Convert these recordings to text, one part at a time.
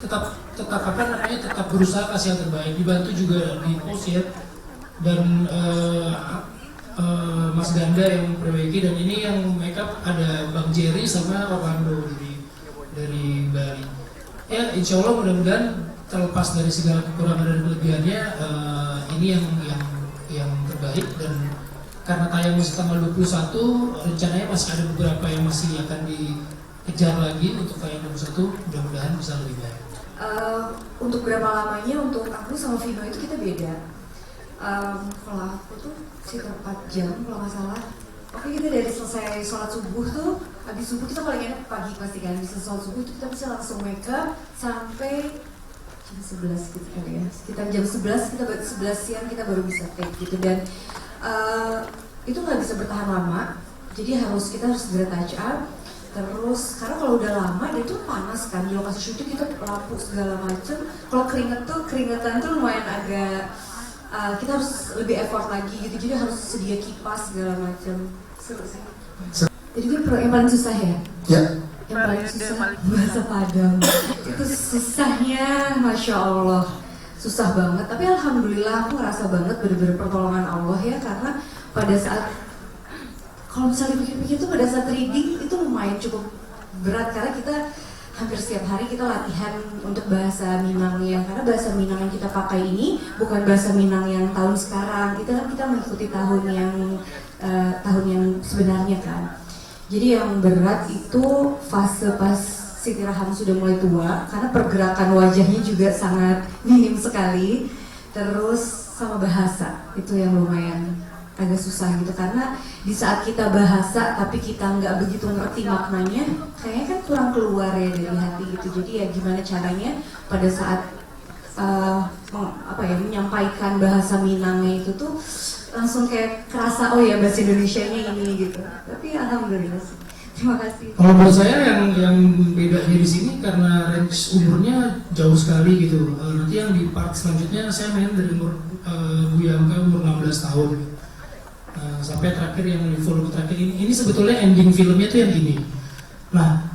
tetap apa namanya, tetap berusaha kasih yang terbaik, dibantu juga di post ya, dan Mas Ganda yang memperbaiki, dan ini yang makeup ada Bang Jerry sama Orlando dari Bali. Ya insya Allah mudah-mudahan terlepas dari segala kekurangan dan kelebihannya, ini yang terbaik. Dan karena tayang masih tanggal 21, rencananya masih ada beberapa yang masih akan dikejar lagi untuk tayang 21, mudah-mudahan bisa lebih baik. Untuk berapa lamanya untuk aku sama Vino itu kita beda. Kalau aku tuh sekitar 4 jam kalau nggak salah. Oke, kita dari selesai sholat subuh tuh, habis subuh kita paling enak pagi pasti kan, bisa sholat subuh itu kita bisa langsung make up sampai jam 11 gitu kali ya. Sekitar jam 11 kita 11 siang kita baru bisa take gitu, dan itu nggak bisa bertahan lama. Jadi kita harus segera touch up. Terus karena kalau udah lama dia tuh panas kan, di lokasi syuting kita lampu segala macem. Kalau keringetan tuh lumayan agak kita harus lebih effort lagi gitu, jadi harus sedia kipas segala macam. Seru sih. Jadi yang paling susah ya? Ya. Yang paling susah bahasa Padang. Itu susahnya, masya Allah, susah banget. Tapi alhamdulillah aku ngerasa banget bener-bener pertolongan Allah ya, karena pada saat kalau misalnya pikir-pikir tuh pada saat reading itu lumayan cukup berat, karena kita hampir setiap hari kita latihan untuk bahasa Minangnya, karena bahasa Minang yang kita pakai ini bukan bahasa Minang yang tahun sekarang. Kita mengikuti tahun yang sebenarnya kan. Jadi yang berat itu fase pas Siti Raham sudah mulai tua, karena pergerakan wajahnya juga sangat minim sekali. Terus sama bahasa itu yang lumayan agak susah gitu, karena di saat kita bahasa tapi kita nggak begitu ngerti maknanya, kayaknya kan kurang keluar ya dari hati gitu. Jadi ya gimana caranya pada saat menyampaikan bahasa Minangnya itu tuh langsung kayak kerasa, oh ya bahasa Indonesianya ini gitu. Tapi alhamdulillah sih. Terima kasih. Kalau menurut saya yang bedanya di sini karena range umurnya jauh sekali gitu. Nanti yang di part selanjutnya saya main dari umur Bu Yangka umur 16 tahun. Sampai terakhir yang di volume terakhir ini sebetulnya ending filmnya tuh yang gini. Nah,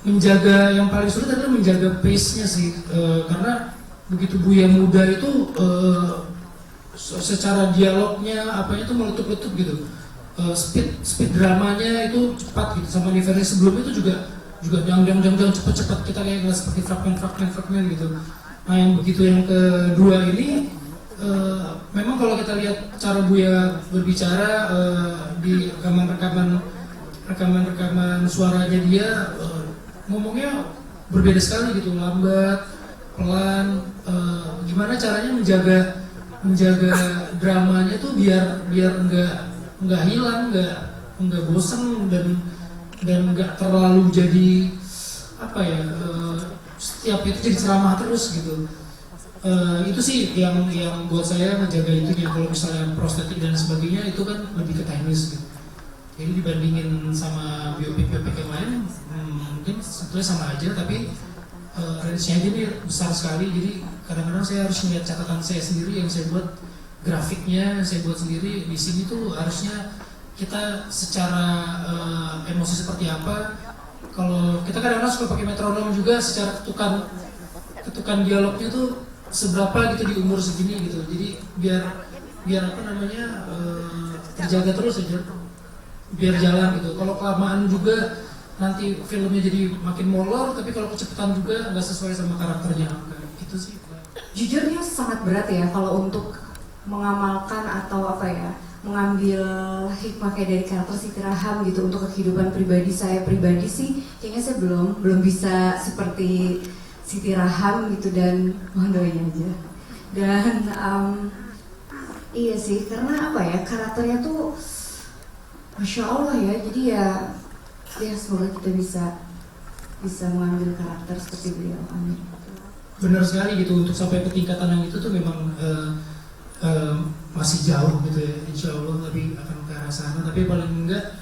menjaga yang paling sulit adalah menjaga pace-nya sih, karena begitu Buya muda itu secara dialognya apanya tuh meletup-letup gitu, speed dramanya itu cepat gitu, sama di versi sebelumnya itu juga jang cepat kita kayak seperti fragmen gitu. Nah yang begitu yang kedua ini memang kalau kita lihat cara Buya berbicara di rekaman suaranya dia, ngomongnya berbeda sekali gitu, lambat, pelan. Gimana caranya menjaga dramanya tuh biar nggak hilang, nggak bosen, dan nggak terlalu jadi setiap itu jadi ceramah terus gitu. Itu sih yang buat saya menjaga itu ya. Kalau misalnya prostetik dan sebagainya itu kan lebih ke teknis gitu. Jadi dibandingin sama biopik yang lain, mungkin sebetulnya sama aja, tapi range-nya ini besar sekali. Jadi kadang-kadang saya harus melihat catatan saya sendiri yang saya buat, grafiknya saya buat sendiri. Di sini tuh harusnya kita secara emosi seperti apa. Kalau kita kadang-kadang suka pakai metronom juga, secara ketukan dialognya tuh seberapa gitu di umur segini gitu. Jadi biar terjaga terus aja, biar jalan gitu. Kalau kelamaan juga nanti filmnya jadi makin molor, tapi kalau kecepatan juga nggak sesuai sama karakternya. Itu sih. Jujurnya sangat berat ya kalau untuk mengamalkan atau mengambil hikmah kayak dari karakter Siti Raham gitu untuk kehidupan pribadi saya pribadi sih, kayaknya saya belum bisa seperti Siti Raham gitu, dan mohon doanya aja. Dan iya sih, karena karakternya tuh Masya Allah ya, jadi ya semoga kita bisa mengambil karakter seperti beliau. Amin. Benar sekali gitu, untuk sampai ke tingkatan yang itu tuh memang masih jauh gitu ya. Insya Allah lebih akan ke arah sana, tapi paling enggak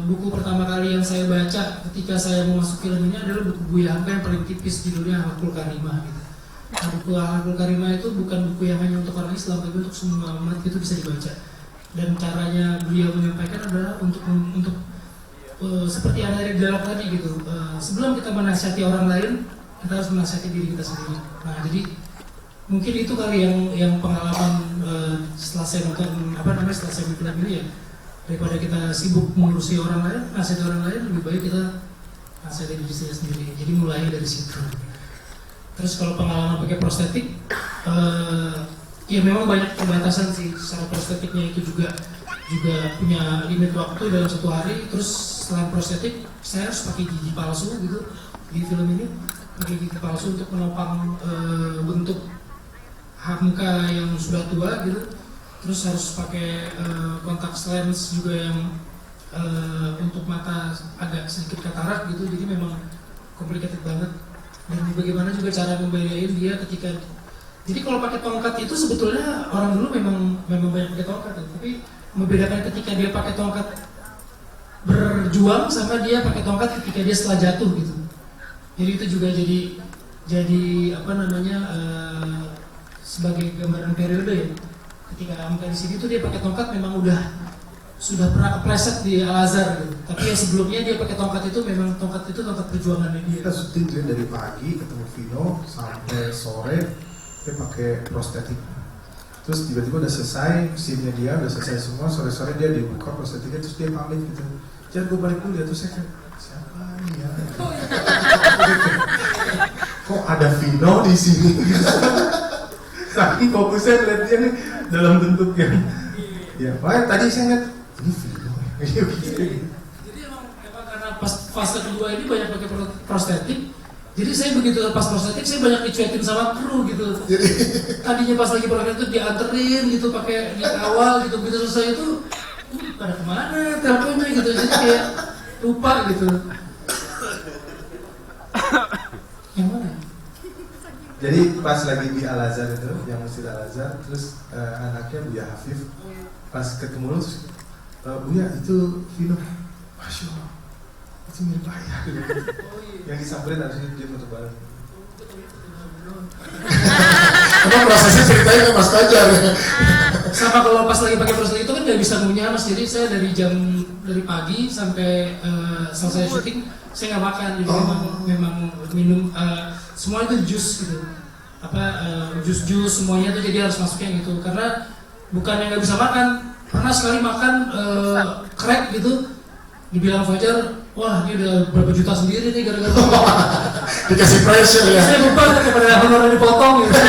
buku pertama kali yang saya baca ketika saya mau masuk film ini adalah buku Buya Hamka yang paling tipis, judulnya Akhlakul Karimah gitu. Nah, buku Akhlakul Karimah itu bukan buku yang hanya untuk orang Islam, tapi untuk semua umat itu bisa dibaca. Dan caranya beliau menyampaikan adalah untuk seperti yang dari dialog tadi gitu. Sebelum kita menasihati orang lain, kita harus menasihati diri kita sendiri. Nah, jadi mungkin itu kali yang pengalaman setelah saya nonton setelah saya bikin film ini ya, daripada kita sibuk mengurusi orang lain, nasihati orang lain, lebih baik kita nasihati diri saya sendiri. Jadi mulai dari situ. Terus kalau pengalaman pakai prostetik, ya memang banyak pembatasan sih. Secara prostetiknya itu juga punya limit waktu dalam 1 hari. Terus selain prostetik, saya harus pakai gigi palsu gitu di film ini, pakai gigi palsu untuk menopang bentuk muka yang sudah tua gitu. Terus harus pakai kontak lens juga yang untuk mata agak sedikit katarak gitu. Jadi memang complicated banget. Dan bagaimana juga cara membedain dia ketika, jadi kalau pakai tongkat itu sebetulnya orang dulu memang banyak pakai tongkat ya. Tapi membedakan ketika dia pakai tongkat berjuang sama dia pakai tongkat ketika dia setelah jatuh gitu. Jadi itu juga jadi sebagai gambaran periode ya. Ketika Amka di sini tuh dia pakai tongkat memang sudah pernah preset di Al-Azhar gitu. Tapi yang sebelumnya dia pakai tongkat itu memang tongkat perjuangannya dia. Kita syuting dari pagi ketemu Vino sampai sore dia pakai prostetik. Terus tiba-tiba udah selesai scene-nya dia, udah selesai semua, sore-sore dia dibuka prostetiknya terus dia pamit gitu. Jangan gue balik dulu ya, terus saya kayak siapa ini ya? Kok ada Vino di sini? Saking fokusnya lihat dia nih dalam bentuk yang ya, makanya tadi saya lihat ini Vino. Jadi emang karena pas fase kedua ini banyak pakai prostetik. Jadi saya begitu lepas prostetik saya banyak dicuekin sama kru gitu. Tadinya pas lagi program itu dianterin gitu pakai di awal gitu, begitu selesai itu pada kemana teleponnya gitu, jadi kayak lupa gitu. Yang mana? Jadi pas lagi di Al-Azhar itu, yang Masjid Al-Azhar, terus anaknya Buya Hafif pas ketemu lu terus Buya itu Vino, Masya Allah, itu mirip ayah gitu. Yang disamperin harusnya dia foto bareng. Emang prosesnya ceritanya ke Mas Fajar ya? Sama kalau pas lagi pakai prostetik itu kan nggak bisa ngunyah Mas, jadi saya dari pagi sampai selesai syuting saya nggak makan, jadi memang minum semua itu jus gitu, jus semuanya tuh jadi harus masuknya gitu, karena bukan yang nggak bisa makan, pernah sekali makan crack gitu, dibilang Fajar, wah ini udah berapa juta sendiri nih gara-gara Dikasih pressure ya? saya lupa kepada honornya dipotong gitu.